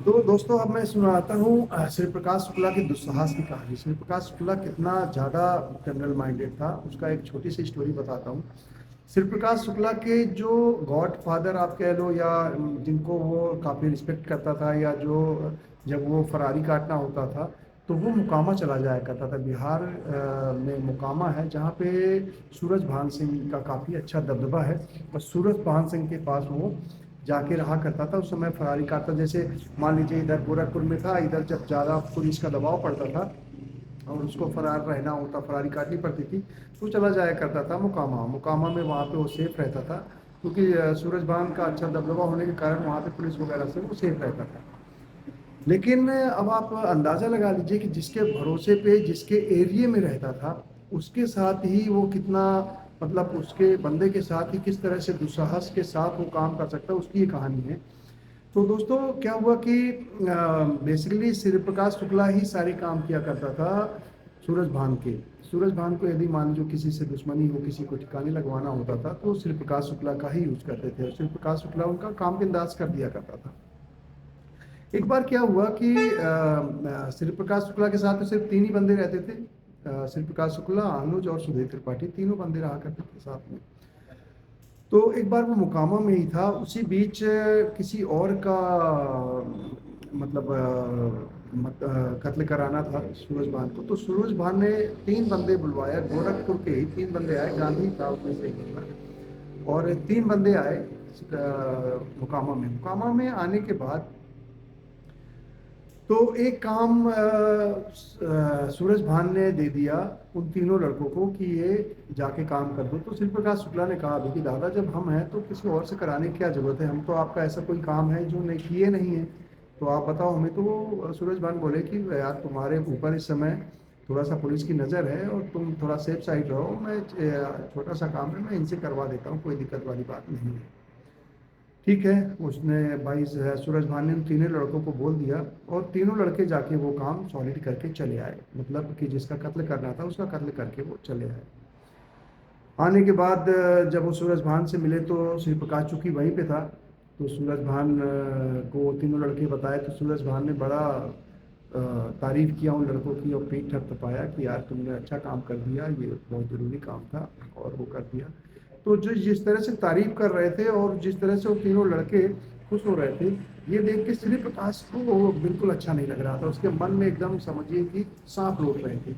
तो दोस्तों अब मैं सुनाता हूँ श्री प्रकाश शुक्ला की दुस्साहस की कहानी। श्री प्रकाश शुक्ला कितना ज़्यादा जनरल माइंडेड था, उसका एक छोटी सी स्टोरी बताता हूँ। श्री प्रकाश शुक्ला के जो गॉड फादर आप कह लो, या जिनको वो काफ़ी रिस्पेक्ट करता था, या जो जब वो फरारी काटना होता था तो वो मुकामा चला जाया करता था। बिहार में मुकामा है जहाँ पे सूरज भान सिंह का काफ़ी अच्छा दबदबा है, और सूरज भान सिंह के पास वो जाके रहा करता था। उस समय फरारी काटता, जैसे मान लीजिए इधर गोरखपुर में था, इधर जब ज़्यादा पुलिस का दबाव पड़ता था और उसको फरार रहना होता, फरारी काटनी पड़ती थी, तो चला जाया करता था मुकामा। मुकामा में वहाँ पे वो सेफ रहता था, क्योंकि सूरज भान का अच्छा दबदबा होने के कारण वहाँ पे पुलिस वगैरह से वो सेफ रहता था। लेकिन अब आप अंदाजा लगा लीजिए कि जिसके भरोसे पे, जिसके एरिया में रहता था, उसके साथ ही वो कितना, मतलब उसके बंदे के साथ ही किस तरह से दुस्साहस के साथ वो काम कर सकता है, उसकी ये कहानी है। तो दोस्तों क्या हुआ कि बेसिकली सूर्य प्रकाश शुक्ला ही सारे काम किया करता था सूरज भान के। सूरज भान को यदि मान लो किसी से दुश्मनी हो, किसी को ठिकाने लगवाना होता था, तो सूर्य प्रकाश शुक्ला का ही यूज करते थे, और सूर्य प्रकाश शुक्ला उनका काम बिंदास कर दिया करता था। एक बार क्या हुआ कि श्री प्रकाश शुक्ला के साथ तो सिर्फ तीन ही बंदे रहते थे, श्री प्रकाश शुक्ला, अनुज और सुधीर त्रिपाठी, तीनों बंदे रहा करते थे साथ में। तो एक बार वो मुकामा में ही था, उसी बीच किसी और का मतलब कत्ल कराना था सूरज भान को। तो सूरज भान ने तीन बंदे बुलवाया, गोरखपुर के ही तीन बंदे आए, गांधी था उसमें से एक बंदा। और तीन बंदे आए मुकामा में आने के बाद, तो एक काम सूरज भान ने दे दिया उन तीनों लड़कों को कि ये जाके काम कर दो। तो शिव प्रकाश शुक्ला ने कहा, अभी कि दादा जब हम हैं तो किसी और से कराने की क्या जरूरत है, हम तो आपका ऐसा कोई काम है जो नहीं किए नहीं है, तो आप बताओ हमें। तो वो सूरज भान बोले कि यार तुम्हारे ऊपर इस समय थोड़ा सा पुलिस की नज़र है और तुम थोड़ा सेफ साइड रहो, मैं छोटा सा काम है, मैं इनसे करवा देता हूँ, कोई दिक्कत वाली बात नहीं है। ठीक है, उसने भाई सूरज भान ने उन तीनों लड़कों को बोल दिया, और तीनों लड़के जाके वो काम सॉलिड करके चले आए, मतलब कि जिसका कत्ल करना था उसका कत्ल करके वो चले आए। आने के बाद जब वो सूरज भान से मिले तो श्री प्रकाश चूंकि वहीं पे था, तो सूरज भान को तीनों लड़के बताए, तो सूरज भान ने बड़ा तारीफ किया उन लड़कों की, और पीठ थपथपाया कि यार तुमने अच्छा काम कर दिया, ये बहुत ज़रूरी काम था और वो कर दिया। तो जो जिस तरह से तारीफ कर रहे थे और जिस तरह से वो तीनों लड़के खुश हो रहे थे, ये देख के श्री प्रकाश को बिल्कुल अच्छा नहीं लग रहा था। उसके मन में एकदम समझिए कि सांप लौट रहे थे,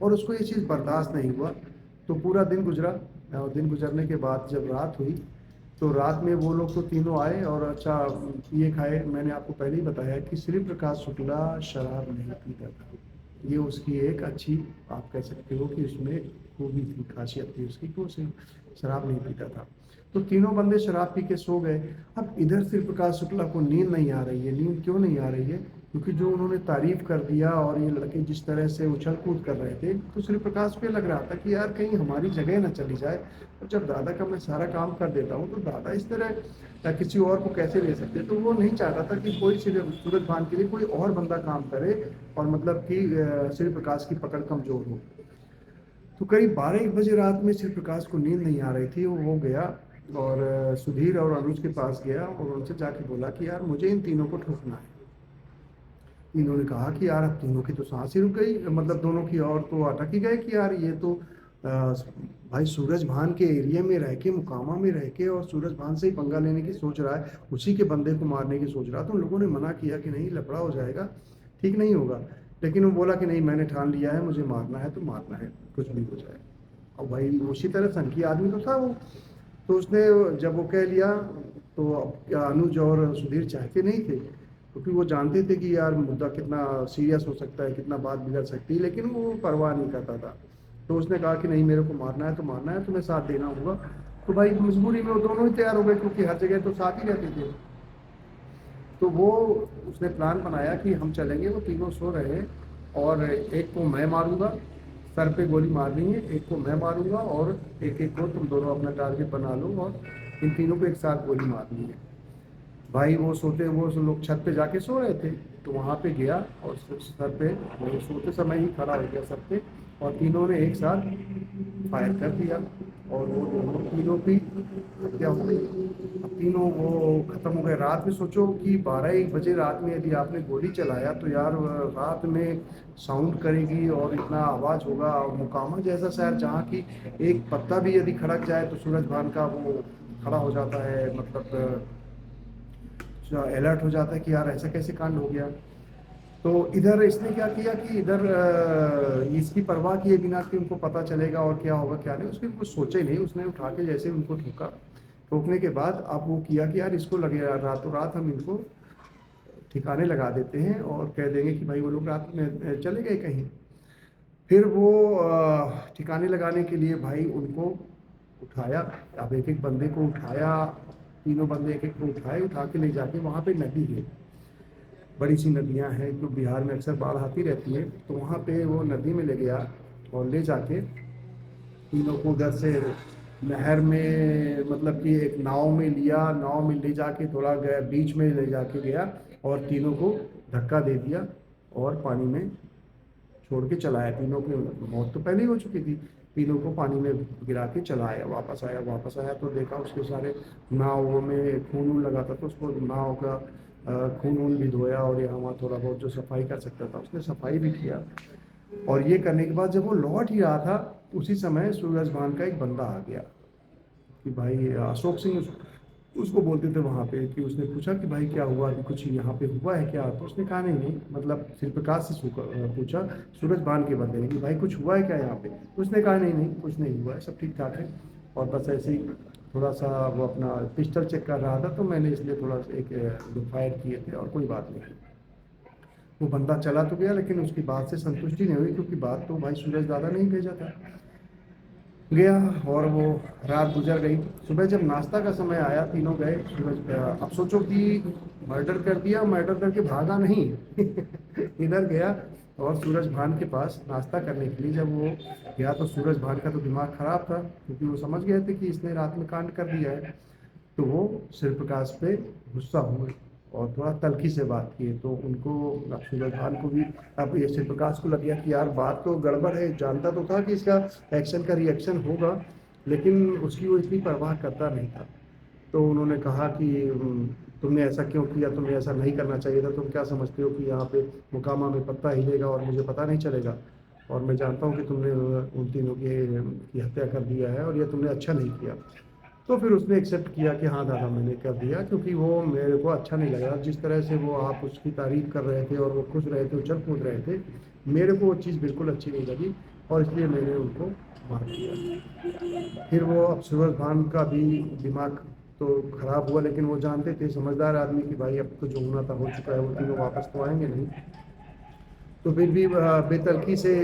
और उसको ये चीज़ बर्दाश्त नहीं हुआ। तो पूरा दिन गुजरा, और दिन गुजरने के बाद जब रात हुई, तो रात में वो लोग तो तीनों आए और अच्छा पिए खाए। मैंने आपको पहले ही बताया कि श्री प्रकाश शुक्ला शराब नहीं पीता था, ये उसकी एक अच्छी, आप कह सकते हो कि उसमें खूबी थी, खासियत थी उसकी कि वो शराब नहीं पीता था। तो तीनों बंदे शराब पी के सो गए। अब इधर श्री प्रकाश शुक्ला को नींद नहीं आ रही है। नींद क्यों नहीं आ रही है? क्योंकि जो उन्होंने तारीफ कर दिया और ये लड़के जिस तरह से उछल कूद कर रहे थे, तो श्री प्रकाश को लग रहा था कि यार कहीं हमारी जगह ना चली जाए, और जब दादा का मैं सारा काम कर देता हूँ तो दादा इस तरह किसी और को कैसे ले सकते। तो वो नहीं चाहता था कि कोई सूरज भान के लिए कोई और बंदा काम करे, और मतलब कि श्री प्रकाश की पकड़ कमजोर हो। तो करीब 12-1 बजे रात में श्री प्रकाश को नींद नहीं आ रही थी, वो गया और सुधीर और अनुज के पास गया और उनसे जाके बोला कि यार मुझे इन तीनों को ठोकना है। इन्होंने कहा कि यार अब तीनों की तो सांस ही रुक गई, मतलब दोनों की, और तो अटक ही गए कि यार ये तो भाई सूरज भान के एरिया में रह के, मुकामा में रह के, और सूरज भान से ही पंगा लेने की सोच रहा है, उसी के बंदे को मारने की सोच रहा है। तो उन लोगों ने मना किया कि नहीं, लफड़ा हो जाएगा, ठीक नहीं होगा। लेकिन वो बोला कि नहीं, मैंने ठान लिया है, मुझे मारना है तो मारना है, कुछ भी हो जाए। और भाई उसी तरह सनकी आदमी तो था वो। तो उसने जब वो कह लिया, तो अब अनुज और सुधीर चाहते नहीं थे, क्योंकि वो जानते थे कि यार मुद्दा कितना सीरियस हो सकता है, कितना बात बिगड़ सकती है, लेकिन वो परवाह नहीं करता था। तो उसने कहा कि नहीं, मेरे को मारना है तो मारना है, तुम्हें साथ देना होगा। तो भाई मजबूरी में वो दोनों ही तैयार हो गए, क्योंकि हर जगह तो साथ ही रहते थे। तो वो उसने प्लान बनाया कि हम चलेंगे, वो तीनों सो रहे हैं, और एक को मैं मारूंगा, सर पे गोली मारनी है, एक को मैं मारूंगा, और एक एक को तुम दोनों अपना टारगेट बना लो, और इन तीनों को एक साथ गोली मारनी है। भाई वो लोग छत पे जाके सो रहे थे, तो वहाँ पे गया और सर पे, वो सोते समय ही खड़ा हो गया सर पे, और तीनों ने एक साथ फायर कर दिया और वो दोनों तीनों की हत्या हो गई। अब तीनों वो खत्म हो गए। रात में सोचो कि 12-1 बजे रात में यदि आपने गोली चलाया तो यार रात में साउंड करेगी और इतना आवाज होगा। और मोकामा जैसा शहर जहाँ की एक पत्ता भी यदि खड़क जाए तो सूरज भान का वो खड़ा हो जाता है, मतलब अलर्ट हो जाता है कि यार ऐसा कैसे कांड हो गया। तो इधर इसने क्या किया कि इधर इसकी परवाह किए बिना कि उनको पता चलेगा और क्या होगा क्या नहीं, उसने कुछ सोचे नहीं। उसने उठा के जैसे उनको ठोका, ठोकने के बाद अब वो किया कि यार इसको लगे यार रातों रात हम इनको ठिकाने लगा देते हैं और कह देंगे कि भाई वो लोग रात में चले गए कहीं। फिर वो ठिकाने लगाने के लिए भाई उनको उठाया। अब एक एक बंदे को उठाया, तीनों बंदे एक एक को उठाए, उठा के ले जाके वहाँ पे नदी है, बड़ी सी नदियां हैं जो बिहार में अक्सर बाढ़ आती रहती है, तो वहाँ पे वो नदी में ले गया और ले जाके तीनों को उधर से नहर में, मतलब कि एक नाव में लिया, नाव में ले जाके थोड़ा गया, बीच में ले जाके गया और तीनों को धक्का दे दिया और पानी में छोड़ के चला आया। तीनों की मौत तो पहले ही हो चुकी थी। तीनों को पानी में गिरा के चला आया। वापस आया तो देखा उसके सारे नाव में खून वून लगा था, तो उसको नाव का खून वून भी धोया और यहाँ वहाँ थोड़ा बहुत जो सफाई कर सकता था उसने सफाई भी किया। और ये करने के बाद जब वो लौट ही रहा था, उसी समय सूरज भान का एक बंदा आ गया कि भाई अशोक सिंह उसको बोलते थे वहाँ पे, कि उसने पूछा कि भाई क्या हुआ, अभी कुछ यहाँ पे हुआ है क्या। तो उसने कहा नहीं नहीं, मतलब शिव प्रकाश से पूछा सूरज भान के बंदे ने कि भाई कुछ हुआ है क्या यहाँ पे। तो उसने कहा नहीं नहीं कुछ नहीं हुआ है, सब ठीक ठाक है। और बस ऐसे ही थोड़ा सा वो अपना पिस्टल चेक कर रहा था तो मैंने इसलिए थोड़ा सा एक दो फायर किए थे और कोई बात नहीं। वो बंदा चला तो गया लेकिन उसकी बात से संतुष्टि नहीं हुई, क्योंकि बात तो भाई सूरज दादा ने ही भेजा था। गया और वो रात गुजर गई। सुबह जब नाश्ता का समय आया तीनों गए सूरज, अब सोचो कि मर्डर कर दिया, मर्डर करके भागा नहीं इधर गया और सूरज भान के पास नाश्ता करने के लिए जब वो गया तो सूरज भान का तो दिमाग खराब था, क्योंकि वो समझ गए थे कि इसने रात में कांड कर दिया है। तो वो शिव प्रकाश पे गुस्सा हुए और थोड़ा तल्खी से बात किए। तो उनको, अब सूरज भान को भी, अब ये शिव प्रकाश को लग गया कि यार बात तो गड़बड़ है। जानता तो था कि इसका एक्शन का रिएक्शन होगा, लेकिन उसकी वो इतनी परवाह करता नहीं था। तो उन्होंने कहा कि तुमने ऐसा क्यों किया, तुम्हें ऐसा नहीं करना चाहिए था। तुम क्या समझते हो कि यहाँ पे मुकामा में पत्ता हिलेगा और मुझे पता नहीं चलेगा। और मैं जानता हूँ कि तुमने उन तीनों की हत्या कर दिया है और ये तुमने अच्छा नहीं किया। तो फिर उसने एक्सेप्ट किया कि हाँ दादा मैंने कर दिया, क्योंकि वो मेरे को अच्छा नहीं लगा जिस तरह से वो आप उसकी तारीफ कर रहे थे और वो खुश रहे थे, उछल कूद रहे थे। मेरे को वो चीज़ बिल्कुल अच्छी नहीं लगी और इसलिए मैंने उनको मार दिया। फिर वो, अब सूरज भान का भी दिमाग तो खराब हुआ, लेकिन वो जानते थे, समझदार आदमी, कि भाई अब तो जो होना था हो चुका है, वो तीनों वापस तो आएंगे नहीं। तो फिर भी बेतरकी से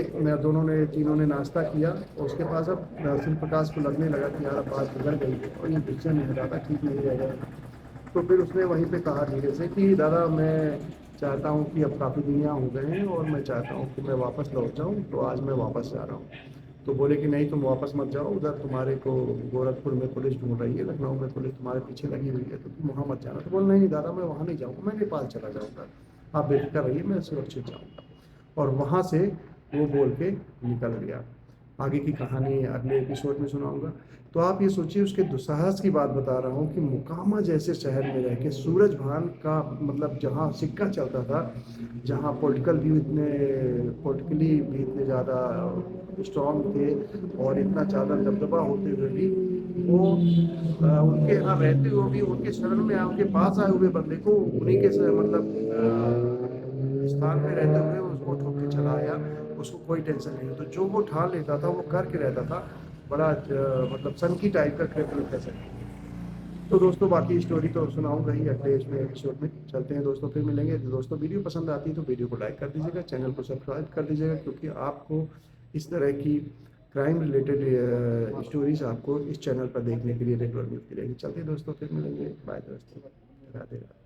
दोनों ने, तीनों ने नाश्ता किया और उसके पास अब शिव प्रकाश को लगने लगा कि यार अब बात बिगड़ गई है और ये पिक्चर नहीं हटाता, ठीक नहीं रहेगा। तो फिर उसने वहीं पे कहा धीरे से कि दादा मैं चाहता हूँ कि अब काफ़ी दिन यहाँ हो गए हैं और मैं चाहता हूँ कि मैं वापस लौट जाऊँ, तो आज मैं वापस जा रहा हूँ। तो बोले कि नहीं तुम वापस मत जाओ, उधर तुम्हारे को गोरखपुर में पुलिस ढूंढ रही है, लखनऊ में पुलिस तुम्हारे पीछे लगी हुई है, तो तुम वहाँ मत जाना। तो बोले नहीं नहीं दादा मैं वहाँ नहीं जाऊँगा, मैं नेपाल चला जाऊँगा, आप बेफिक्र रहिए, मैं सुरक्षित जाऊँगा। और वहाँ से वो बोल के निकल गया। आगे की कहानी अगले एपिसोड में सुनाऊंगा। तो आप ये सोचिए, उसके दुस्साहस की बात बता रहा हूँ कि मोकामा जैसे शहर में रह के सूरज भान का, मतलब जहाँ सिक्का चलता था, जहाँ पॉलिटिकली भी इतने ज़्यादा स्ट्रॉन्ग थे और इतना ज़्यादा दबदबा होते हुए भी वो उनके यहाँ रहते हुए भी, उनके शरण में उनके पास आए हुए बंदे को उन्हीं के मतलब स्थान में रहते हुए उसको ठोक के चला आया। उसको कोई टेंशन नहीं, तो जो वो ठान लेता था वो करके रहता था। बड़ा मतलब सन की टाइप का क्रिमिनल कह सकते हैं। तो दोस्तों बाकी स्टोरी तो सुनाऊंगा ही अगले इसमें एपिसोड में। चलते हैं दोस्तों, फिर मिलेंगे। तो दोस्तों वीडियो पसंद आती है तो वीडियो को लाइक कर दीजिएगा, चैनल को सब्सक्राइब कर दीजिएगा, क्योंकि आपको इस तरह की क्राइम रिलेटेड स्टोरीज आपको इस चैनल पर देखने के लिए रेगुलर मिलती रहेगी। चलते हैं दोस्तों, फिर मिलेंगे। बाय दोस्तों, राधे राधे।